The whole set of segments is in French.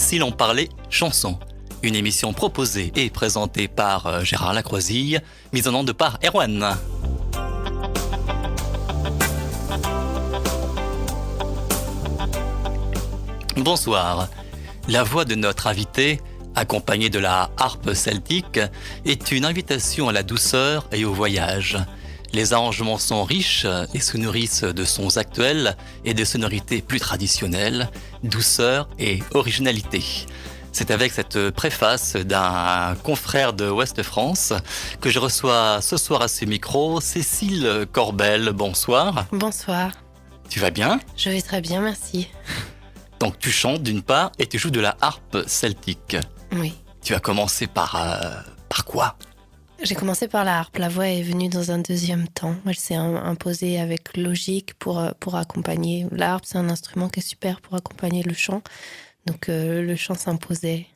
Si l'on parlait chanson, une émission proposée et présentée par Gérard Lacroisille, mise en onde par Erwan. Bonsoir. La voix de notre invité, accompagnée de la harpe celtique, est une invitation à la douceur et au voyage. Les arrangements sont riches et se nourrissent de sons actuels et de sonorités plus traditionnelles, douceur et originalité. C'est avec cette préface d'un confrère de Ouest France que je reçois ce soir à ce micro Cécile Corbel. Bonsoir. Bonsoir. Tu vas bien ? Je vais très bien, merci. Donc tu chantes d'une part et tu joues de la harpe celtique. Oui. Tu as commencé par quoi ? J'ai commencé par la harpe. La voix est venue dans un deuxième temps. Elle s'est imposée avec logique pour accompagner. La harpe, c'est un instrument qui est super pour accompagner le chant. Donc le chant s'imposait.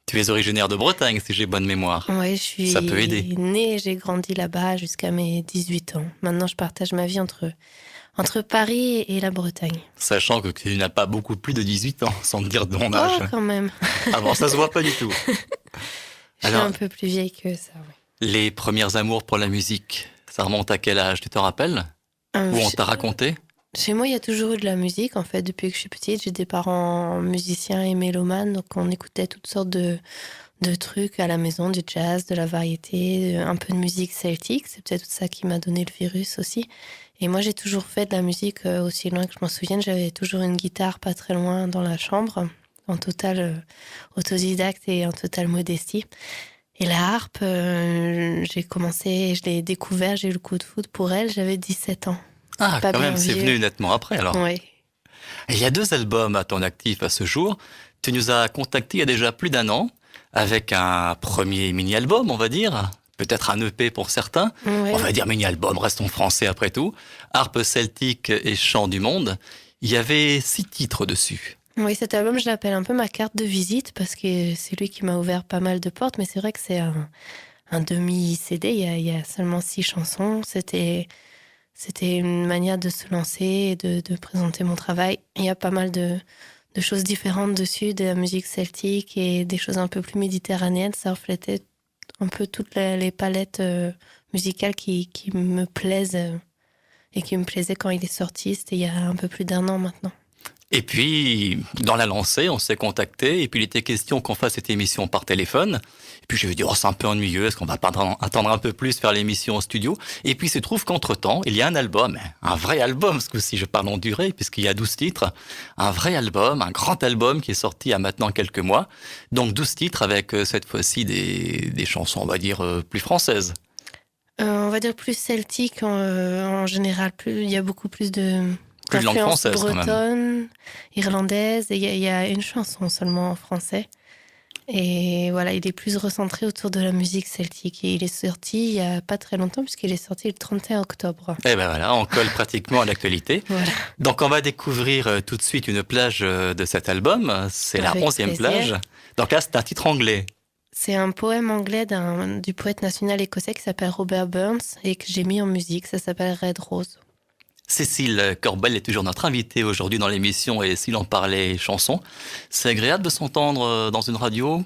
Tu es originaire de Bretagne, si j'ai bonne mémoire. Oui, je suis Ça peut aider. née et j'ai grandi là-bas jusqu'à mes 18 ans. Maintenant, je partage ma vie entre Paris et la Bretagne. Sachant que tu n'as pas beaucoup plus de 18 ans, sans te dire de mon âge. Oh, quand même. Ah bon, ça se voit pas du tout. Je suis un peu plus vieille que ça, oui. Les premières amours pour la musique, ça remonte à quel âge, tu te rappelles ? Ou on t'a raconté ? Chez moi, il y a toujours eu de la musique, en fait, depuis que je suis petite. J'ai des parents musiciens et mélomanes, donc on écoutait toutes sortes de trucs à la maison, du jazz, de la variété, un peu de musique celtique. C'est peut-être ça qui m'a donné le virus aussi. Et moi, j'ai toujours fait de la musique aussi loin que je m'en souvienne. J'avais toujours une guitare pas très loin dans la chambre, en totale autodidacte et en totale modestie. Et la harpe, j'ai commencé, je l'ai découvert, j'ai eu le coup de foudre pour elle, j'avais 17 ans. Ah, quand même, c'est venu nettement après alors. Oui. Et il y a 2 albums à ton actif à ce jour. Tu nous as contactés il y a déjà plus d'1 an, avec un premier mini-album, on va dire. Peut-être un EP pour certains. Oui. On va dire mini-album, restons français après tout. Harpe celtique et chant du monde. Il y avait 6 titres dessus. Oui, cet album, je l'appelle un peu ma carte de visite parce que c'est lui qui m'a ouvert pas mal de portes. Mais c'est vrai que c'est un demi-CD. Il y a seulement 6 chansons. C'était une manière de se lancer et de présenter mon travail. Il y a pas mal de choses différentes dessus, de la musique celtique et des choses un peu plus méditerranéennes. Ça reflétait un peu toutes les palettes musicales qui me plaisent et qui me plaisaient quand il est sorti. C'était il y a un peu plus d'1 an maintenant. Et puis, dans la lancée, on s'est contacté, et puis il était question qu'on fasse cette émission par téléphone. Et puis je me dit, oh, c'est un peu ennuyeux, est-ce qu'on va pas attendre un peu plus, faire l'émission en studio ? Et puis il se trouve qu'entre-temps, il y a un album, un vrai album, ce coup-ci je parle en durée, puisqu'il y a 12 titres, un vrai album, un grand album qui est sorti il y a maintenant quelques mois. Donc 12 titres avec cette fois-ci des chansons, on va dire, plus françaises. On va dire plus celtique en général. Il y a beaucoup plus de... Plus de langue française, bretonne, quand même. Irlandaise, et il y a une chanson seulement en français. Et voilà, il est plus recentré autour de la musique celtique. Et il est sorti il y a pas très longtemps, puisqu'il est sorti le 31 octobre. Et ben voilà, on colle pratiquement à l'actualité. Voilà. Donc on va découvrir tout de suite une plage de cet album. C'est la 11e plage. Donc là, c'est un titre anglais. C'est un poème anglais du poète national écossais qui s'appelle Robert Burns et que j'ai mis en musique. Ça s'appelle Red Rose. Cécile Corbel est toujours notre invitée aujourd'hui dans l'émission et si l'on parlait chansons, c'est agréable de s'entendre dans une radio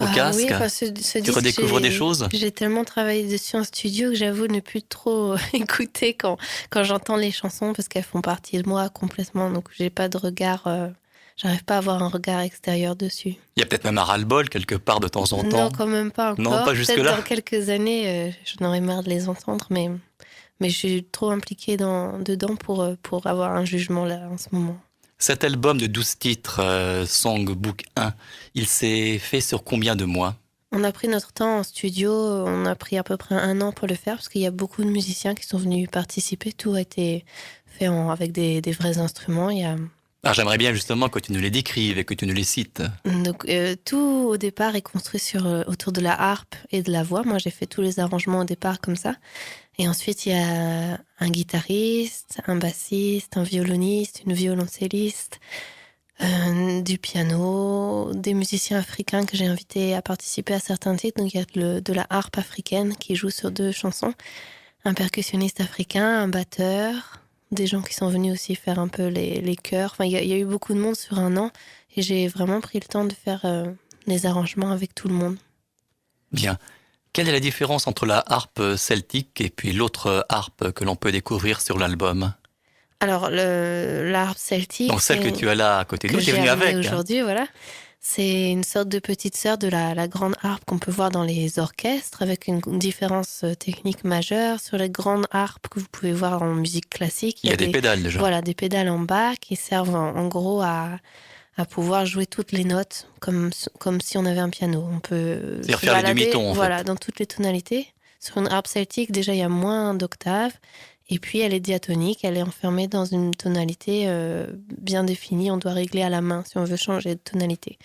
au casque. Oui, ce disque, tu redécouvres des choses. J'ai tellement travaillé dessus en studio que j'avoue ne plus trop écouter quand j'entends les chansons parce qu'elles font partie de moi complètement. Donc j'ai pas de regard, j'arrive pas à avoir un regard extérieur dessus. Il y a peut-être même un ras-le-bol quelque part de temps en temps. Non, quand même pas encore. Non, pas jusque-là. Peut-être dans quelques années, j'en aurais marre de les entendre, mais je suis trop impliquée dedans pour avoir un jugement là en ce moment. Cet album de 12 titres, Songbook 1, il s'est fait sur combien de mois ? On a pris notre temps en studio, on a pris à peu près 1 an pour le faire parce qu'il y a beaucoup de musiciens qui sont venus participer. Tout a été fait avec des vrais instruments. Alors j'aimerais bien justement que tu nous les décrives et que tu nous les cites. Donc tout au départ est construit autour de la harpe et de la voix. Moi j'ai fait tous les arrangements au départ comme ça. Et ensuite il y a un guitariste, un bassiste, un violoniste, une violoncelliste, du piano, des musiciens africains que j'ai invités à participer à certains titres. Donc il y a de la harpe africaine qui joue sur 2 chansons, un percussionniste africain, un batteur, des gens qui sont venus aussi faire un peu les chœurs. Enfin, il y a eu beaucoup de monde sur 1 an Et j'ai vraiment pris le temps de faire les arrangements avec tout le monde. Bien. Quelle est la différence entre la harpe celtique et puis l'autre harpe que l'on peut découvrir sur l'album? Alors, la harpe celtique, Donc celle que tu as là à côté de que nous, tu es j'ai venu amenée avec, hein? aujourd'hui, voilà. C'est une sorte de petite sœur de la grande harpe qu'on peut voir dans les orchestres, avec une différence technique majeure. Sur les grandes harpes que vous pouvez voir en musique classique, Il y a des pédales déjà. voilà, des pédales en bas qui servent en gros à pouvoir jouer toutes les notes comme si on avait un piano. On peut C'est-à-dire se faire les balader, demi-tons en voilà, fait. dans toutes les tonalités. Sur une harpe celtique, déjà, il y a moins d'octaves. Et puis, elle est diatonique, elle est enfermée dans une tonalité bien définie. On doit régler à la main si on veut changer de tonalité.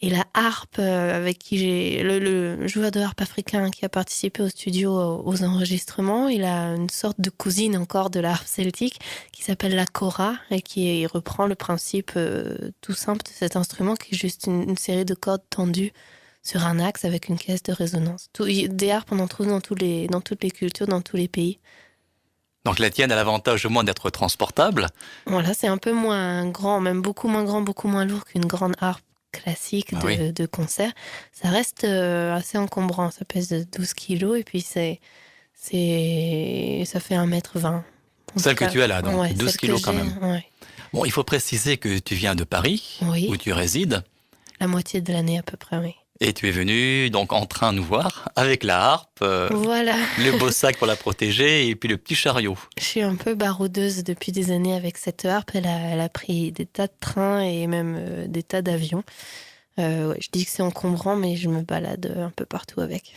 Et la harpe avec qui j'ai... Le joueur de harpe africain qui a participé au studio aux enregistrements, il a une sorte de cousine encore de la harpe celtique qui s'appelle la kora et qui reprend le principe tout simple de cet instrument qui est juste une série de cordes tendues sur un axe avec une caisse de résonance. Des harpes, on en trouve dans toutes les cultures, dans tous les pays. Donc la tienne a l'avantage au moins d'être transportable. Voilà, c'est un peu moins grand, même beaucoup moins grand, beaucoup moins lourd qu'une grande harpe classique Ah oui. de concert. Ça reste assez encombrant, ça pèse 12 kilos et puis ça fait 1,20 m. En tout Celle que cas, tu as là, donc ouais, 12 celle que kilos quand j'ai, même. ouais. Bon, il faut préciser que tu viens de Paris, Oui, où tu résides, la moitié de l'année à peu près, oui. et tu es venu donc en train nous voir avec la harpe, Voilà, le beau sac pour la protéger et puis le petit chariot. je suis un peu baroudeuse depuis des années avec cette harpe. Elle a pris des tas de trains et même des tas d'avions. Ouais, je dis que c'est encombrant, mais je me balade un peu partout avec.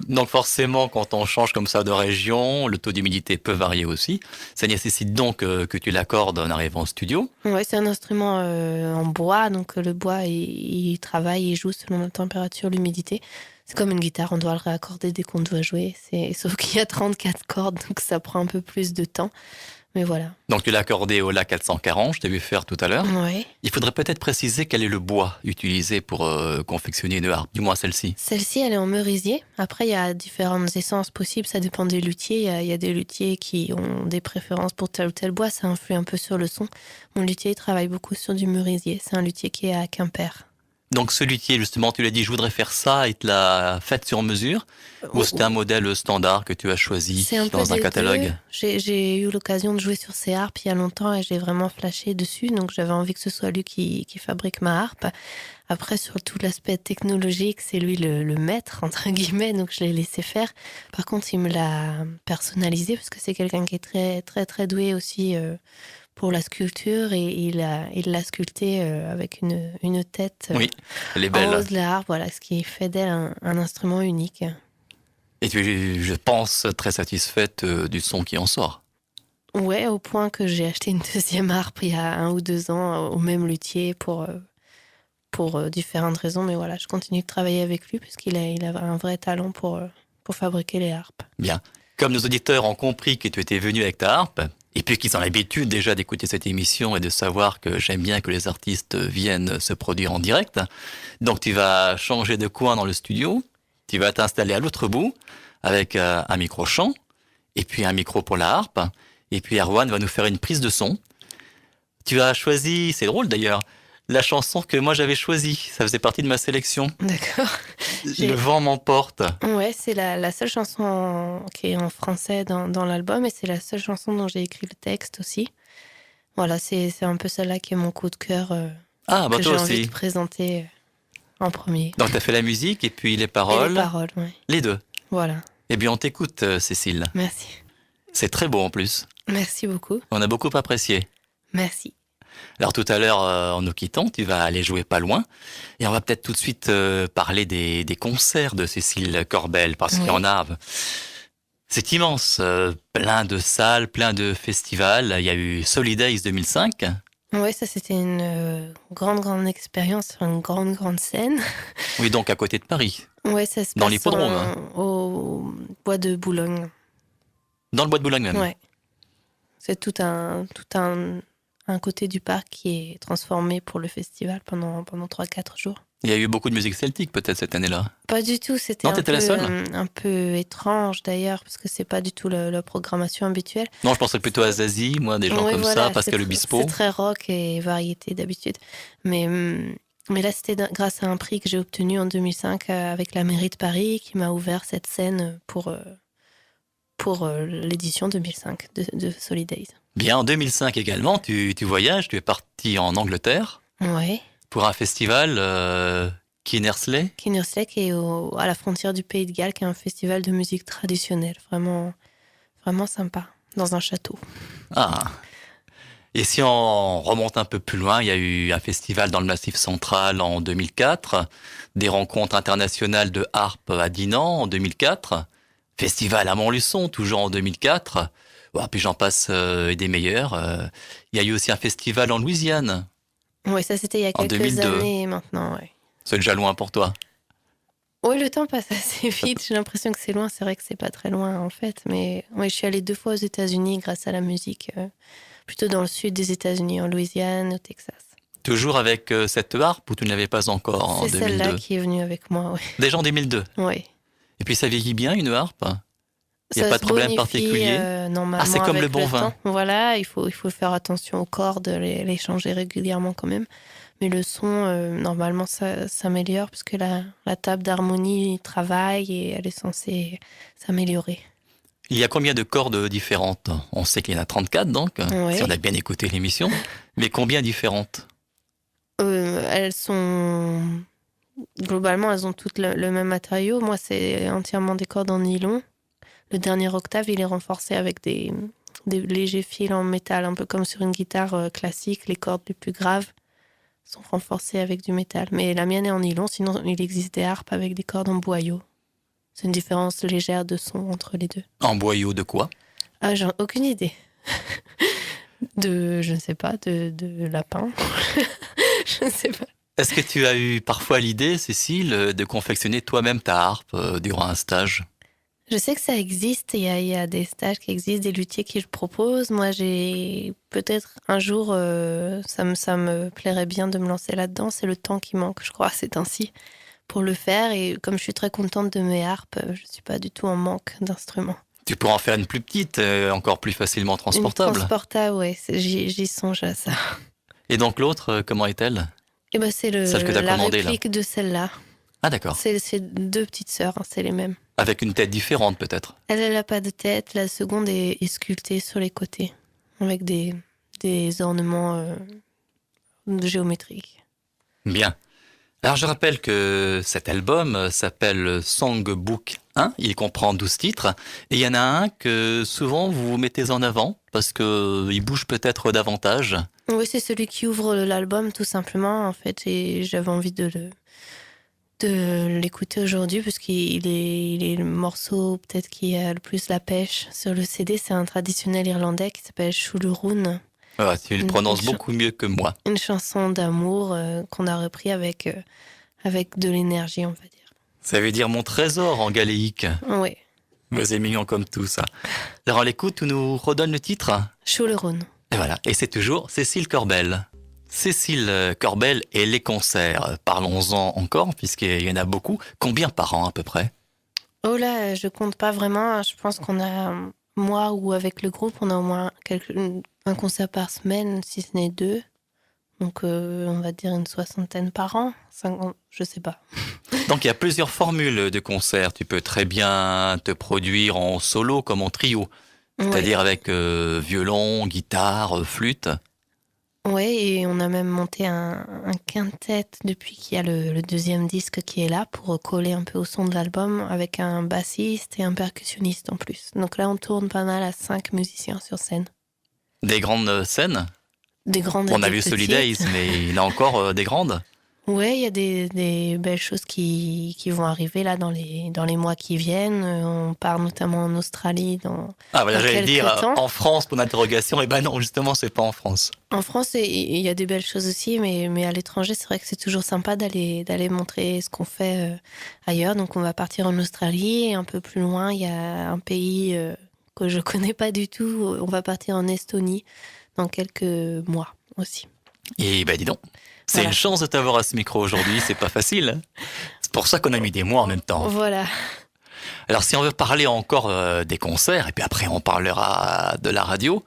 Donc forcément, quand on change comme ça de région, le taux d'humidité peut varier aussi. Ça nécessite donc que tu l'accordes en arrivant au studio. Ouais, c'est un instrument en bois, donc le bois, il travaille, il joue selon la température, l'humidité. C'est comme une guitare, on doit le réaccorder dès qu'on doit jouer. Sauf qu'il y a 34 cordes, donc ça prend un peu plus de temps. Mais voilà. Donc tu l'as accordé au La 440, je t'ai vu faire tout à l'heure. Ouais. Il faudrait peut-être préciser quel est le bois utilisé pour confectionner une harpe, du moins celle-ci. Celle-ci, elle est en merisier. Après, il y a différentes essences possibles, ça dépend des luthiers. Il y a des luthiers qui ont des préférences pour tel ou tel bois, ça influe un peu sur le son. Mon luthier il travaille beaucoup sur du merisier. C'est un luthier qui est à Quimper. Donc ce luthier, justement, tu l'as dit, je voudrais faire ça, et te l'a fait sur mesure, ou c'était un modèle standard que tu as choisi C'est un peu dans un des deux. catalogue? J'ai eu l'occasion de jouer sur ces harpes il y a longtemps et j'ai vraiment flashé dessus. Donc j'avais envie que ce soit lui qui fabrique ma harpe. Après, sur tout l'aspect technologique, c'est lui le maître, entre guillemets. Donc je l'ai laissé faire. Par contre, il me l'a personnalisé parce que c'est quelqu'un qui est très, très, très doué aussi pour la sculpture. Et il l'a sculpté avec une tête Oui, elle est en belle. hausse de la harpe. Voilà, ce qui fait d'elle un instrument unique. Et tu es, je pense, très satisfaite du son qui en sort. Ouais, au point que j'ai acheté une deuxième harpe il y a 1 ou 2 ans au même luthier pour différentes raisons. Mais voilà, je continue de travailler avec lui parce il a un vrai talent pour fabriquer les harpes. Bien. Comme nos auditeurs ont compris que tu étais venu avec ta harpe, et puis qu'ils ont l'habitude déjà d'écouter cette émission et de savoir que j'aime bien que les artistes viennent se produire en direct, donc tu vas changer de coin dans le studio, tu vas t'installer à l'autre bout avec un micro chant, et puis un micro pour la harpe, et puis Erwan va nous faire une prise de son. Tu as choisi, c'est drôle d'ailleurs, la chanson que moi j'avais choisie, ça faisait partie de ma sélection. D'accord. Le vent m'emporte. Ouais, c'est la seule chanson qui est en français dans l'album et c'est la seule chanson dont j'ai écrit le texte aussi. Voilà, c'est un peu celle-là qui est mon coup de cœur Ah, bah que j'ai toi envie de aussi. présenter en premier. Donc tu as fait la musique et puis les Et les paroles, paroles, ouais. les deux. Voilà. Eh bien on t'écoute Cécile. Merci. C'est très beau en plus. Merci beaucoup. On a beaucoup apprécié. Merci. Alors tout à l'heure, en nous quittant, tu vas aller jouer pas loin. Et on va peut-être tout de suite parler des concerts de Cécile Corbel, parce qu'il y Oui. en a. C'est immense, plein de salles, plein de festivals. Il y a eu Solidays 2005. Ouais, ça c'était une grande, grande expérience sur une grande, grande scène. Oui, donc à côté de Paris, Ouais, ça se dans passe l'hippodrome, hein. au bois de Boulogne. Dans le bois de Boulogne même. Ouais. C'est tout un côté du parc qui est transformé pour le festival pendant 3-4 jours. Il y a eu beaucoup de musique celtique peut-être cette année-là. Pas du tout, c'était Non, t'étais la seule? un peu étrange d'ailleurs, parce que c'est pas du tout la programmation habituelle. Non, je pensais plutôt à Zazie, moi, des gens Oui, comme ça, voilà, Pascal c'est Obispo. très rock et variété d'habitude. Mais, mais là, c'était grâce à un prix que j'ai obtenu en 2005 avec la mairie de Paris qui m'a ouvert cette scène pour l'édition 2005 de Solidays. Bien, en 2005 également, tu voyages, tu es parti en Angleterre Ouais. pour un festival Kinnersley. Kinnersley qui est à la frontière du Pays de Galles, qui est un festival de musique traditionnelle, vraiment, vraiment sympa, dans un château. Ah. Et si on remonte un peu plus loin, il y a eu un festival dans le Massif central en 2004, des rencontres internationales de harpe à Dinan en 2004, festival à Montluçon toujours en 2004, puis j'en passe et des meilleurs. Il y a eu aussi un festival en Louisiane Oui, ça c'était il y a en quelques 2002. années maintenant, ouais. C'est déjà loin pour toi. Oui, le temps passe assez vite. J'ai l'impression que c'est loin. C'est vrai que c'est pas très loin, en fait. Mais ouais, je suis allée 2 fois aux États-Unis grâce à la musique. Plutôt dans le sud des États-Unis, en Louisiane, au Texas. Toujours avec cette harpe ou tu ne l'avais pas encore en C'est 2002? celle-là qui est venue avec moi, oui. Déjà en 2002. Ouais. Et puis ça vieillit bien une harpe? Il n'y a Ça pas se de problème bonifie, particulier? normalement Ah, c'est comme avec le bon vin. temps. Voilà, il faut faire attention aux cordes, les changer régulièrement quand même. Mais le son, normalement, ça s'améliore puisque la table d'harmonie travaille et elle est censée s'améliorer. Il y a combien de cordes différentes? On sait qu'il y en a 34 donc, Ouais. si on a bien écouté l'émission. Mais combien différentes? Elles sont... Globalement, elles ont toutes le même matériau. Moi, c'est entièrement des cordes en nylon. Le dernier octave, il est renforcé avec des légers fils en métal, un peu comme sur une guitare classique. Les cordes les plus graves sont renforcées avec du métal. Mais la mienne est en nylon, sinon il existe des harpes avec des cordes en boyau. C'est une différence légère de son entre les deux. En boyau de quoi? Ah, j'ai aucune idée. Je ne sais pas, de lapin. Je ne sais pas. Est-ce que tu as eu parfois l'idée, Cécile, de confectionner toi-même ta harpe durant un stage? Je sais que ça existe, il y a des stages qui existent, des luthiers qui le proposent. Moi, j'ai peut-être un jour, ça me plairait bien de me lancer là-dedans. C'est le temps qui manque, je crois, ces temps-ci, pour le faire. Et comme je suis très contente de mes harpes, je ne suis pas du tout en manque d'instruments. Tu pourras en faire une plus petite, encore plus facilement Une transportable. transportable, oui, j'y songe à ça. Et donc l'autre, comment est-elle? Et ben, c'est Celle que t'as la commandée, là. réplique de celle-là. Ah d'accord. C'est 2 petites sœurs, hein, c'est les mêmes. Avec une tête différente peut-être. Elle n'a pas de tête, la seconde est sculptée sur les côtés, avec des ornements géométriques. Bien. Alors je rappelle que cet album s'appelle Songbook 1, il comprend 12 titres, et il y en a un que souvent vous mettez en avant, parce qu'il bouge peut-être davantage. Oui, c'est celui qui ouvre l'album, tout simplement, en fait, et j'avais envie de l'écouter aujourd'hui, parce qu'il est le morceau peut-être qui a le plus la pêche sur le CD. C'est un traditionnel irlandais qui s'appelle Shulurun. Ah, tu le prononces beaucoup mieux que moi. Une chanson d'amour qu'on a repris avec de l'énergie, on va dire. Ça veut dire mon trésor en galéique. Oui, Mais c'est mignon comme tout ça. Alors on l'écoute, tu nous redonnes le titre? Shulurun. Et voilà, et c'est toujours Cécile Corbel. Cécile Corbel et les concerts. Parlons-en encore, puisqu'il y en a beaucoup. Combien par an à peu près? Oh là, je compte pas vraiment. Je pense qu'on a, moi ou avec le groupe, on a au moins un concert par semaine, si ce n'est 2. Donc, on va dire une 60aine par an. 50, je sais pas. Donc il y a plusieurs formules de concerts. Tu peux très bien te produire en solo comme en trio. C'est-à-dire avec violon, guitare, flûte. Oui, et on a même monté un quintet depuis qu'il y a le deuxième disque qui est là pour coller un peu au son de l'album avec un bassiste et un percussionniste en plus. Donc là, on tourne pas mal à 5 musiciens sur scène. Des grandes scènes? Des grandes On a et des vu petites. Solidays, mais il y en a encore des grandes? Oui, il y a des belles choses qui vont arriver là dans les mois qui viennent. On part notamment en Australie Ah voilà, dans j'allais quelques dire temps. en France pour l'interrogation. Eh ben non, justement, c'est pas en France. En France, il y a des belles choses aussi, mais à l'étranger, c'est vrai que c'est toujours sympa d'aller montrer ce qu'on fait ailleurs. Donc on va partir en Australie et un peu plus loin, il y a un pays que je connais pas du tout. On va partir en Estonie dans quelques mois aussi. Et ben dis donc. C'est Voilà. une chance de t'avoir à ce micro aujourd'hui, c'est pas facile, hein. C'est pour ça qu'on a mis des mois en même temps. Voilà. Alors si on veut parler encore des concerts, et puis après on parlera de la radio,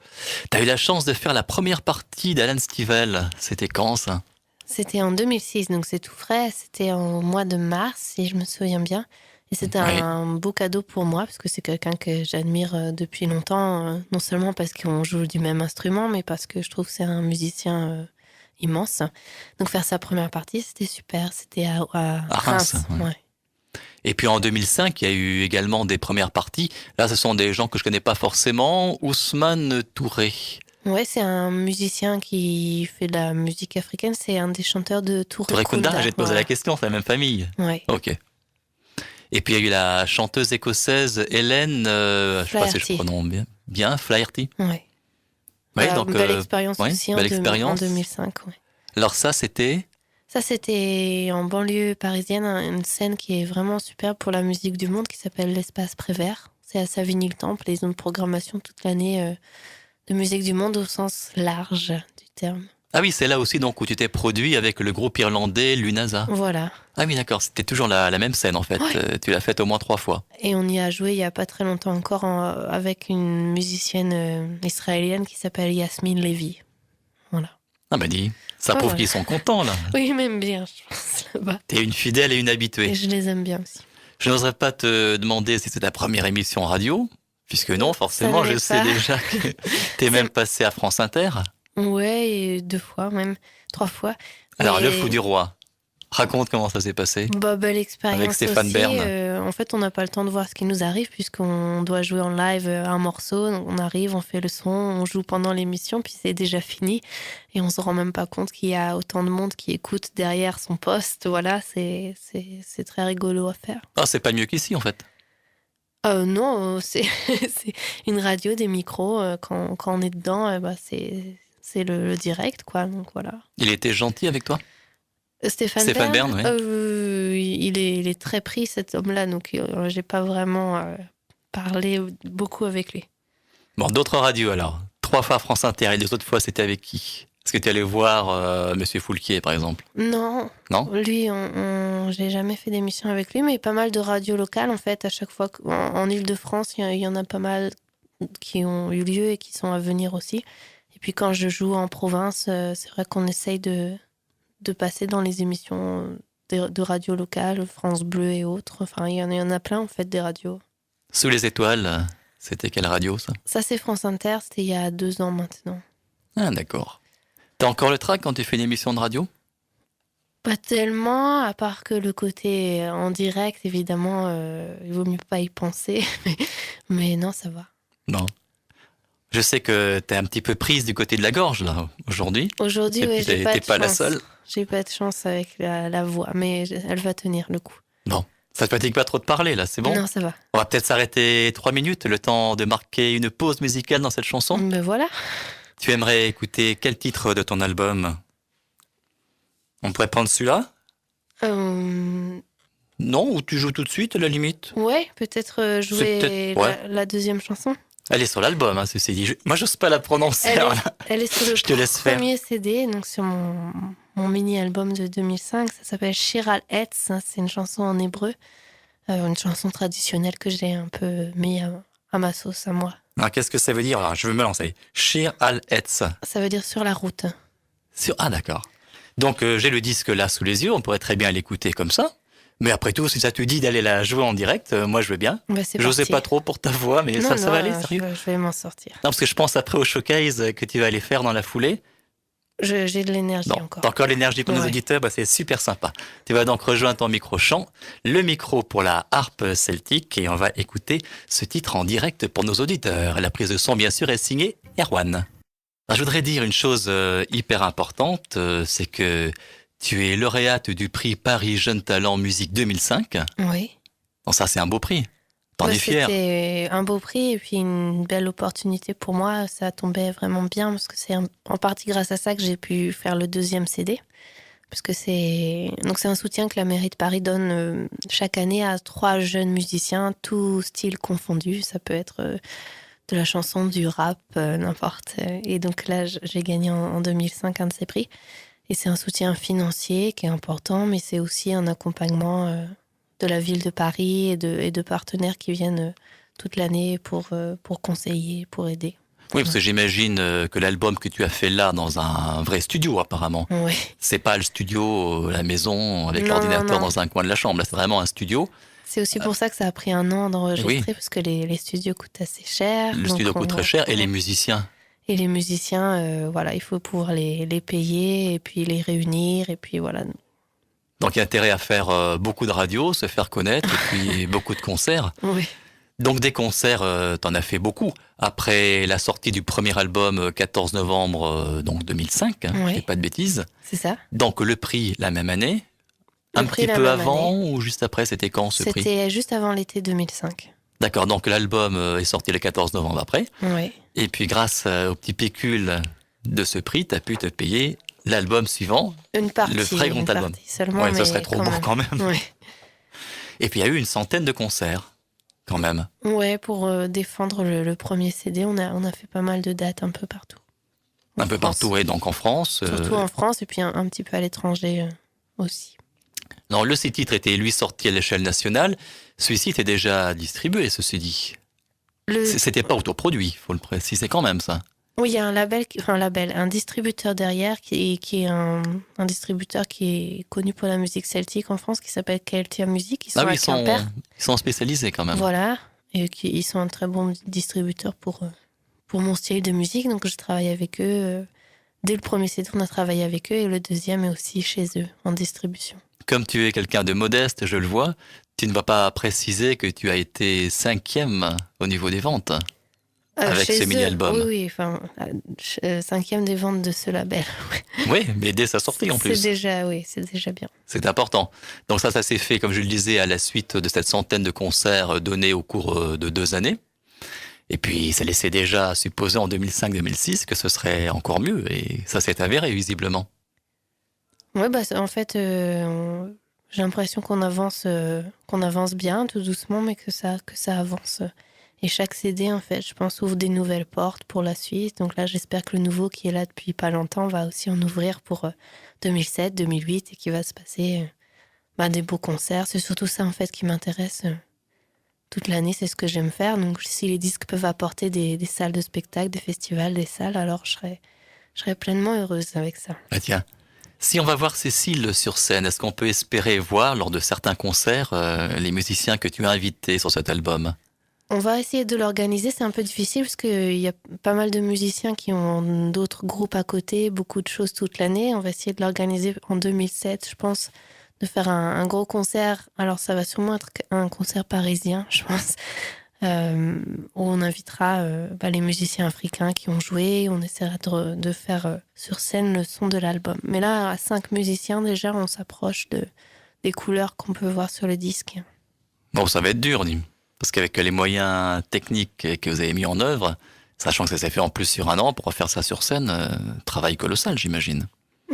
t'as eu la chance de faire la première partie d'Alan Stivell. C'était quand ça? C'était en 2006, donc c'est tout frais. C'était en mois de mars, si je me souviens bien. Et c'était Oui. un beau cadeau pour moi, parce que c'est quelqu'un que j'admire depuis longtemps, non seulement parce qu'on joue du même instrument, mais parce que je trouve que c'est un musicien immense. Donc faire sa première partie, c'était super. C'était à À Reims, Reims. ouais. Ouais. Et puis en 2005, il y a eu également des premières parties. Là, ce sont des gens que je connais pas forcément. Ousmane Touré. Ouais, c'est un musicien qui fait de la musique africaine. C'est un des chanteurs de Touré Kunda, Kunda. j'ai te posé la question, c'est la même famille. Ouais. Ok. Et puis il y a eu la chanteuse écossaise Hélène, je sais pas si je Flaherty. prononce bien, Flaherty. Ouais. Oui, Voilà, donc belle expérience ouais, aussi belle en expérience. 2005. Ouais. Alors ça, c'était Ça, c'était en banlieue parisienne, une scène qui est vraiment superbe pour la musique du monde qui s'appelle l'Espace Prévert. C'est à Savigny-le-Temple et ils ont une programmation toute l'année de musique du monde au sens large du terme. ah oui, c'est là aussi donc où tu t'es produit avec le groupe irlandais Lunasa. Voilà. Ah oui, d'accord, c'était toujours la même scène en fait. Ouais. Tu l'as faite au moins 3 fois. Et on y a joué il y a pas très longtemps encore avec une musicienne israélienne qui s'appelle Yasmine Levy. Voilà. Ah bah dis, ça prouve Voilà. qu'ils sont contents là. Oui, ils m'aiment bien, je pense, là-bas. T'es une fidèle et une Et habituée. je les aime bien aussi. Je n'oserais pas te demander si c'est ta première émission radio, puisque non, forcément, Ça je l'est sais pas. déjà que t'es même passé à France Inter. Ouais, et 2 fois même, 3 fois. Alors, Mais- le fou du roi, raconte comment ça s'est passé. Bah, belle expérience Avec Stéphane aussi. Bern. En fait, on n'a pas le temps de voir ce qui nous arrive puisqu'on doit jouer en live un morceau. Donc, on arrive, on fait le son, on joue pendant l'émission, puis c'est déjà fini. Et on se rend même pas compte qu'il y a autant de monde qui écoute derrière son poste. Voilà, c'est très rigolo à faire. Ah, c'est pas mieux qu'ici en fait. Non, c'est c'est une radio, des micros. Quand on est dedans, bah, c'est le direct, quoi. Donc voilà. Il était gentil avec toi. Stéphane Bern, oui. il est très pris, cet homme-là, donc j'ai pas vraiment parlé beaucoup avec lui. Bon, d'autres radios alors. 3 fois France Inter et les autres fois, c'était avec qui? Est-ce que tu allais voir Monsieur Foulquier, par exemple? Non, Non? lui, j'ai jamais fait d'émission avec lui, mais pas mal de radios locales, en fait, à chaque fois. En Île-de-France, il y en a pas mal qui ont eu lieu et qui sont à venir aussi. Et puis quand je joue en province, c'est vrai qu'on essaye de passer dans les émissions de radio locales, France Bleu et autres. Enfin, il y en a plein, en fait, des radios. Sous les étoiles, c'était quelle radio ça? Ça, c'est France Inter, c'était il y a 2 ans maintenant. Ah, d'accord. T'as encore le trac quand tu fais une émission de radio? Pas tellement, à part que le côté en direct, évidemment, il vaut mieux pas y penser. Mais non, ça va. Non. Je sais que t'es un petit peu prise du côté de la gorge, là, aujourd'hui. Aujourd'hui, Et oui, puis, j'ai pas t'es de pas la chance. seule. J'ai pas de chance avec la voix, mais elle va tenir le coup. Bon. Ça te fatigue pas trop de parler, là, c'est bon? Non, ça va. On va peut-être s'arrêter 3 minutes, le temps de marquer une pause musicale dans cette chanson. Ben voilà. Tu aimerais écouter quel titre de ton album? On pourrait prendre celui-là? Non? Ou tu joues tout de suite, à la limite? Ouais, peut-être C'est jouer peut-être- ouais. la deuxième chanson. Elle est sur l'album, hein, ceci dit. Moi, j'ose pas la prononcer. Elle alors est, là. elle est sur le Je te laisse faire. premier CD, donc sur mon mini-album de 2005. Ça s'appelle Shir al-Etz. C'est une chanson en hébreu. Une chanson traditionnelle que j'ai un peu mis à ma sauce, à moi. Alors, qu'est-ce que ça veut dire? Alors, je veux me lancer. Shir al-Etz. Ça veut dire sur la route. Ah, d'accord. Donc, j'ai le disque là sous les yeux. On pourrait très bien l'écouter comme ça. Mais après tout, si ça te dit d'aller la jouer en direct, moi, je veux bien. Bah, c'est J'osais parti. pas trop pour ta voix, mais Non, ça va aller, non, sérieux? je vais m'en sortir. Non, parce que je pense après au showcase que tu vas aller faire dans la foulée. J'ai de l'énergie Non, encore. t'as encore l'énergie pour nos Ouais. auditeurs, bah c'est super sympa. Tu vas donc rejoindre ton micro-chant, le micro pour la harpe celtique, et on va écouter ce titre en direct pour nos auditeurs. La prise de son, bien sûr, est signée Erwan. Alors, je voudrais dire une chose hyper importante, c'est que tu es lauréate du prix Paris Jeunes Talents Musique 2005. Oui. Bon, ça, c'est un beau prix. T'en Ouais, es fier. c'était un beau prix et puis une belle opportunité pour moi. Ça tombait vraiment bien parce que c'est en partie grâce à ça que j'ai pu faire le 2e CD. Parce que c'est un soutien que la mairie de Paris donne chaque année à 3 jeunes musiciens, tous styles confondus. Ça peut être de la chanson, du rap, n'importe. Et donc là, j'ai gagné en 2005 un de ces prix. Et c'est un soutien financier qui est important, mais c'est aussi un accompagnement de la ville de Paris et de partenaires qui viennent toute l'année pour conseiller, pour aider. Oui, parce que j'imagine que l'album que tu as fait là, dans un vrai studio apparemment, Oui. c'est pas le studio, la maison, avec Non, non, l'ordinateur non. dans un coin de la chambre, là c'est vraiment un studio. C'est aussi pour ça que ça a pris un an Et oui, d'enregistrer, parce que les studios coûtent assez cher. le Donc studio coûte très cher, et les musiciens. Et les musiciens, voilà, il faut pouvoir les payer et puis les réunir. Et puis voilà. Donc il y a intérêt à faire beaucoup de radio, se faire connaître, et puis beaucoup de concerts. Oui, Donc des concerts, t'en as fait beaucoup. Après la sortie du premier album, 14 novembre donc 2005, hein, je dis oui, pas de bêtises. c'est ça. Donc le prix la même année. Le Un prix petit la peu même avant année. ou juste après, c'était quand ce prix? C'était juste avant l'été 2005. D'accord, donc l'album est sorti le 14 novembre après. Oui. Et puis grâce au petit pécule de ce prix, t'as pu te payer l'album suivant, Une partie, le vrai grand une album. partie seulement, Ouais, ça mais serait trop beau quand même. Oui. Et puis il y a eu une centaine de concerts, quand même. Ouais, pour défendre le premier CD, on a fait pas mal de dates un peu partout. En Un peu France. partout, et donc en France. Surtout en France et puis un petit peu à l'étranger aussi. Non, le titre était lui sorti à l'échelle nationale. Celui-ci était déjà distribué, ceci dit. Le... C'était pas autoproduit, faut le préciser quand même, ça. Oui, il y a un label, un distributeur derrière qui est un distributeur qui est connu pour la musique celtique en France, qui s'appelle Keltia Music. Ils sont Ah oui, à Quimper. ils sont spécialisés quand même. Voilà. Et ils sont un très bon distributeur pour mon style de musique. Donc, je travaille avec eux. Dès le premier CD, on a travaillé avec eux. Et le deuxième est aussi chez eux, en distribution. Comme tu es quelqu'un de modeste, je le vois, tu ne vas pas préciser que tu as été 5e au niveau des ventes avec Chez ce eux, mini-album. oui, enfin, 5e des ventes de ce label. Oui, mais dès sa sortie en plus. C'est déjà bien. C'est important. Donc ça s'est fait, comme je le disais, à la suite de cette centaine de concerts donnés au cours de 2 années. Et puis, ça laissait déjà supposer en 2005-2006 que ce serait encore mieux. Et ça s'est avéré, visiblement. Oui, bah, en fait, j'ai l'impression qu'on avance bien, tout doucement, mais que ça avance. Et chaque CD, en fait, je pense, ouvre des nouvelles portes pour la suite. Donc là, j'espère que le nouveau qui est là depuis pas longtemps va aussi en ouvrir pour 2007, 2008 et qui va se passer des beaux concerts. C'est surtout ça, en fait, qui m'intéresse toute l'année. C'est ce que j'aime faire. Donc, si les disques peuvent apporter des salles de spectacle, des festivals, des salles, alors je serais pleinement heureuse avec ça. Ah tiens, si on va voir Cécile sur scène, est-ce qu'on peut espérer voir, lors de certains concerts, les musiciens que tu as invités sur cet album? On va essayer de l'organiser, c'est un peu difficile parce qu'il y a pas mal de musiciens qui ont d'autres groupes à côté, beaucoup de choses toute l'année. On va essayer de l'organiser en 2007, je pense, de faire un gros concert. Alors ça va sûrement être un concert parisien, je pense, où on invitera les musiciens africains qui ont joué. On essaiera de faire sur scène le son de l'album. Mais là, à 5 musiciens déjà, on s'approche des couleurs qu'on peut voir sur le disque. Bon, ça va être dur, dis. Parce qu'avec les moyens techniques que vous avez mis en œuvre, sachant que ça s'est fait en plus sur un an, pour faire ça sur scène, travail colossal, j'imagine.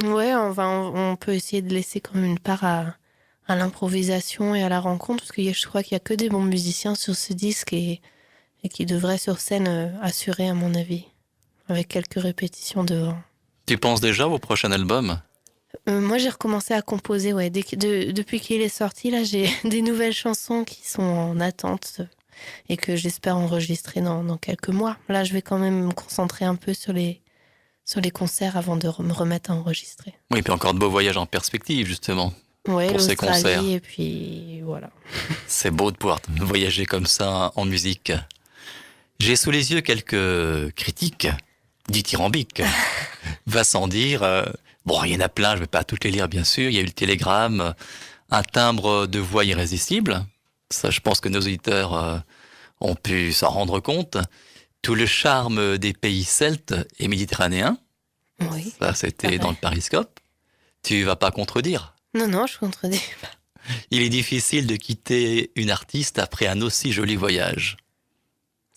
Ouais, on peut essayer de laisser quand même une part à l'improvisation et à la rencontre, parce que je crois qu'il y a que des bons musiciens sur ce disque et qui devraient sur scène assurer, à mon avis, avec quelques répétitions devant. Tu penses déjà au prochain album? Moi, j'ai recommencé à composer, ouais. Depuis qu'il est sorti, là, j'ai des nouvelles chansons qui sont en attente et que j'espère enregistrer dans quelques mois. Là, je vais quand même me concentrer un peu sur les concerts avant de me remettre à enregistrer. Oui, puis encore de beaux voyages en perspective, justement, Ouais, pour ces concerts. l'Australie, et puis voilà. C'est beau de pouvoir voyager comme ça en musique. J'ai sous les yeux quelques critiques dithyrambiques, va sans dire. Bon, il y en a plein, je ne vais pas toutes les lire, bien sûr. Il y a eu le télégramme, un timbre de voix irrésistible. Ça, je pense que nos auditeurs ont pu s'en rendre compte. Tout le charme des pays celtes et méditerranéens. Oui. Ça, c'était dans le Pariscope. Tu vas pas contredire. Non, je contredis pas. Il est difficile de quitter une artiste après un aussi joli voyage.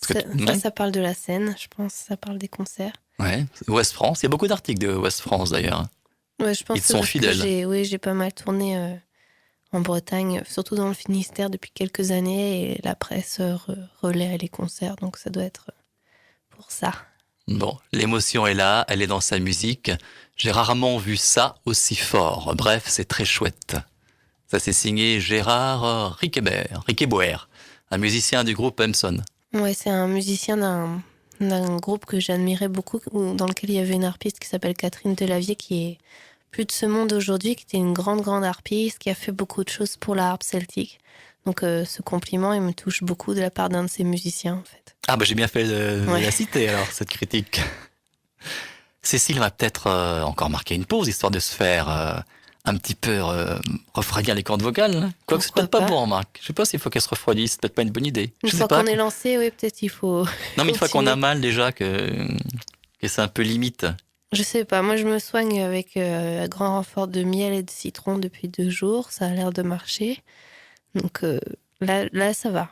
Ça parle de la scène, je pense. Ça parle des concerts. Ouais, Ouest France. Il y a beaucoup d'articles de Ouest France, d'ailleurs. Ouais, je pense Ils sont fidèles. J'ai pas mal tourné en Bretagne, surtout dans le Finistère depuis quelques années, et la presse relaie les concerts, donc ça doit être pour ça. Bon, l'émotion est là, elle est dans sa musique. J'ai rarement vu ça aussi fort. Bref, c'est très chouette. Ça c'est signé Gérard Riqueboer, un musicien du groupe Emson. Ouais, c'est un musicien d'un groupe que j'admirais beaucoup, dans lequel il y avait une harpiste qui s'appelle Catherine Delavier, qui est plus de ce monde aujourd'hui, qui était une grande harpiste, qui a fait beaucoup de choses pour la harpe celtique. Donc ce compliment, il me touche beaucoup de la part d'un de ces musiciens, en fait. Ah bah j'ai bien fait de la citer alors, cette critique. Cécile va peut-être encore marquer une pause, histoire de se faire un petit peu refroidir les cordes vocales. Hein. Quoique c'est peut-être pas bon, Marc. Je sais pas s'il faut qu'elle se refroidisse, c'est peut-être pas une bonne idée. Une fois qu'on est lancé, oui, peut-être il faut. Non, mais une fois qu'on a mal déjà, que c'est un peu limite. Je sais pas, moi je me soigne avec un grand renfort de miel et de citron depuis 2 jours, ça a l'air de marcher. Donc là ça va.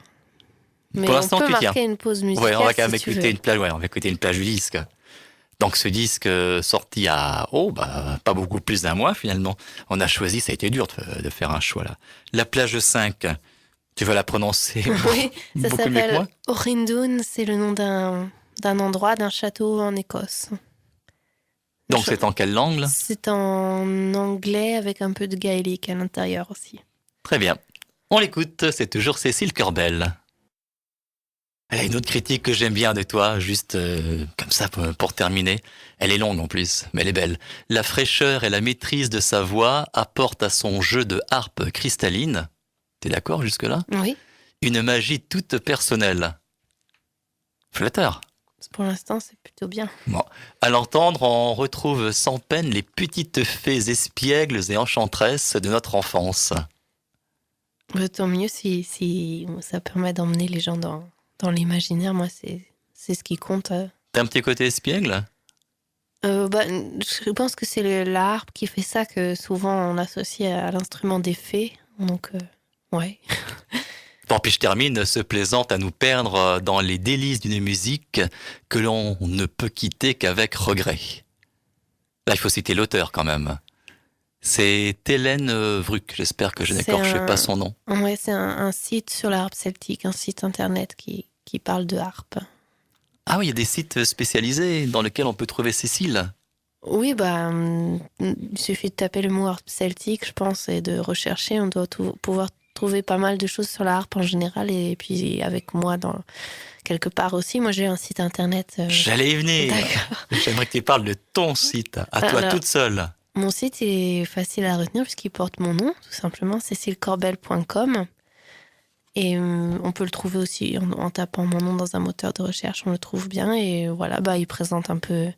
Mais pour l'instant, on peut tu marquer tiens. une pause musicale. Ouais, on va quand même si écouter une plage, on va écouter une plage du disque. Donc ce disque sorti il y a pas beaucoup plus d'1 mois finalement. On a choisi, ça a été dur de faire un choix là. La plage 5, tu vas la prononcer oui, ça beaucoup mieux que moi. s'appelle Orindoun, c'est le nom d'un endroit, d'un château en Écosse. Donc c'est en quelle langue là? C'est en anglais avec un peu de gaélique à l'intérieur aussi. Très bien. On l'écoute, c'est toujours Cécile Corbel. Elle a une autre critique que j'aime bien de toi, juste comme ça pour terminer. Elle est longue en plus, mais elle est belle. La fraîcheur et la maîtrise de sa voix apportent à son jeu de harpe cristalline, t'es d'accord jusque-là? Oui. Une magie toute personnelle. Flatteur. Pour l'instant, c'est plutôt bien. Bon. À l'entendre, on retrouve sans peine les petites fées espiègles et enchantresses de notre enfance. Tant mieux si ça permet d'emmener les gens dans l'imaginaire. Moi, c'est ce qui compte. T'as un petit côté espiègle? Je pense que c'est la harpe qui fait ça, que souvent on associe à l'instrument des fées. Donc, ouais. Bon, puis je termine, se plaisante à nous perdre dans les délices d'une musique que l'on ne peut quitter qu'avec regret. Là, il faut citer l'auteur quand même. C'est Hélène Vruck, j'espère que je n'écorcherai pas son nom. Ouais, c'est un site sur la harpe celtique, un site internet qui parle de harpe. Ah oui, il y a des sites spécialisés dans lesquels on peut trouver Cécile. Oui, il suffit de taper le mot harpe celtique, je pense, et de rechercher. On doit pouvoir trouver pas mal de choses sur la harpe en général, et puis avec moi quelque part aussi. Moi, j'ai un site internet. J'allais y venir. D'accord. J'aimerais que tu parles de ton site, toi toute seule. Mon site est facile à retenir puisqu'il porte mon nom, tout simplement, cecilecorbel.com. Et on peut le trouver aussi en tapant mon nom dans un moteur de recherche, on le trouve bien. Et voilà, il présente un peu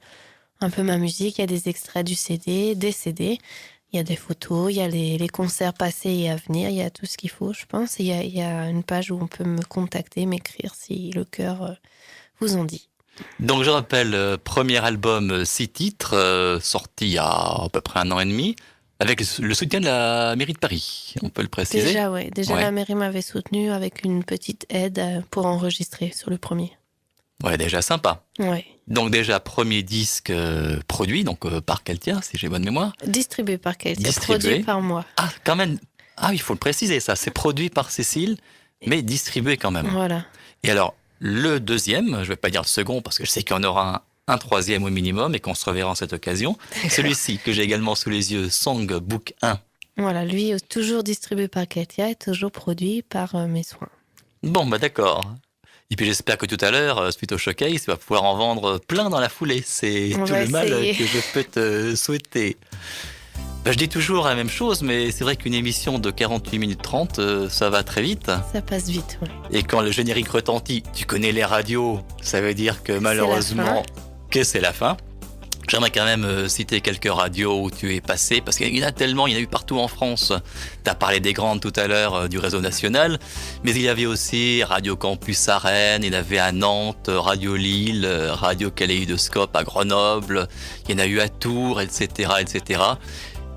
ma musique. Il y a des extraits du CD, des CD. Il y a des photos, il y a les concerts passés et à venir. Il y a tout ce qu'il faut, je pense. Et il y a une page où on peut me contacter, m'écrire si le cœur vous en dit. Donc je rappelle, premier album 6 titres, sorti il y a à peu près 1 an et demi, avec le soutien de la mairie de Paris, on peut le préciser. Déjà, ouais. La mairie m'avait soutenu avec une petite aide pour enregistrer sur le premier. Ouais, déjà sympa. Ouais. Donc déjà, premier disque produit, donc par Keltia, si j'ai bonne mémoire. Distribué par Keltia, produit par moi. Ah, quand même. Ah, il faut le préciser, ça. C'est produit par Cécile, mais distribué quand même. Voilà. Et alors, le deuxième, je ne vais pas dire le second, parce que je sais qu'il y en aura un troisième au minimum et qu'on se reverra en cette occasion. Celui-ci, que j'ai également sous les yeux, Songbook 1. Voilà, lui, toujours distribué par Keltia et toujours produit par mes soins. Bon, d'accord. Et puis j'espère que tout à l'heure, suite au showcase, tu vas pouvoir en vendre plein dans la foulée. C'est tout le mal que je peux te souhaiter. Je dis toujours la même chose, mais c'est vrai qu'une émission de 48 minutes 30, ça va très vite. Ça passe vite, oui. Et quand le générique retentit, tu connais les radios, ça veut dire que malheureusement, c'est la fin. J'aimerais quand même citer quelques radios où tu es passé, parce qu'il y en a tellement, il y en a eu partout en France. Tu as parlé des grandes tout à l'heure du réseau national, mais il y avait aussi Radio Campus à Rennes, il y en avait à Nantes, Radio Lille, Radio Kaléidoscope à Grenoble, il y en a eu à Tours, etc., etc.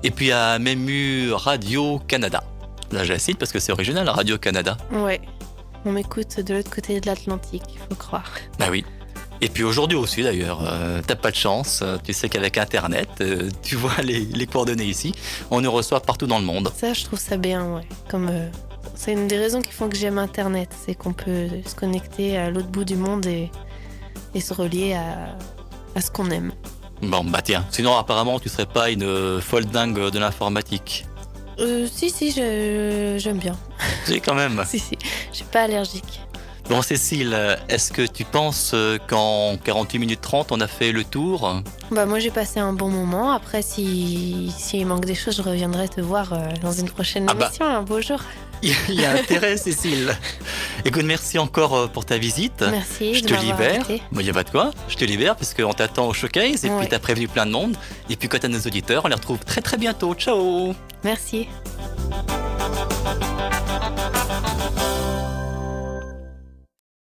Et puis il y a même eu Radio Canada. Là, je la cite parce que c'est original, Radio Canada. Ouais, on m'écoute de l'autre côté de l'Atlantique, il faut croire. Ah oui. Et puis aujourd'hui aussi d'ailleurs, t'as pas de chance, tu sais qu'avec Internet, tu vois les coordonnées ici, on nous reçoit partout dans le monde. Ça, je trouve ça bien, ouais. C'est une des raisons qui font que j'aime Internet, c'est qu'on peut se connecter à l'autre bout du monde et se relier à ce qu'on aime. Bon, bah tiens, sinon apparemment tu serais pas une folle dingue de l'informatique. Si, j'aime bien. Si, quand même. Si, je suis pas allergique. Bon, Cécile, est-ce que tu penses qu'en 48 minutes 30, on a fait le tour? Bah moi j'ai passé un bon moment. Après s'il manque des choses, je reviendrai te voir dans une prochaine émission un beau jour. Il y a intérêt, Cécile. Écoute, merci encore pour ta visite. Merci. Je te libère. Bon, il n'y a pas de quoi. Je te libère parce qu'on t'attend au showcase et puis tu as prévenu plein de monde. Et puis quant à nos auditeurs, on les retrouve très très bientôt. Ciao. Merci.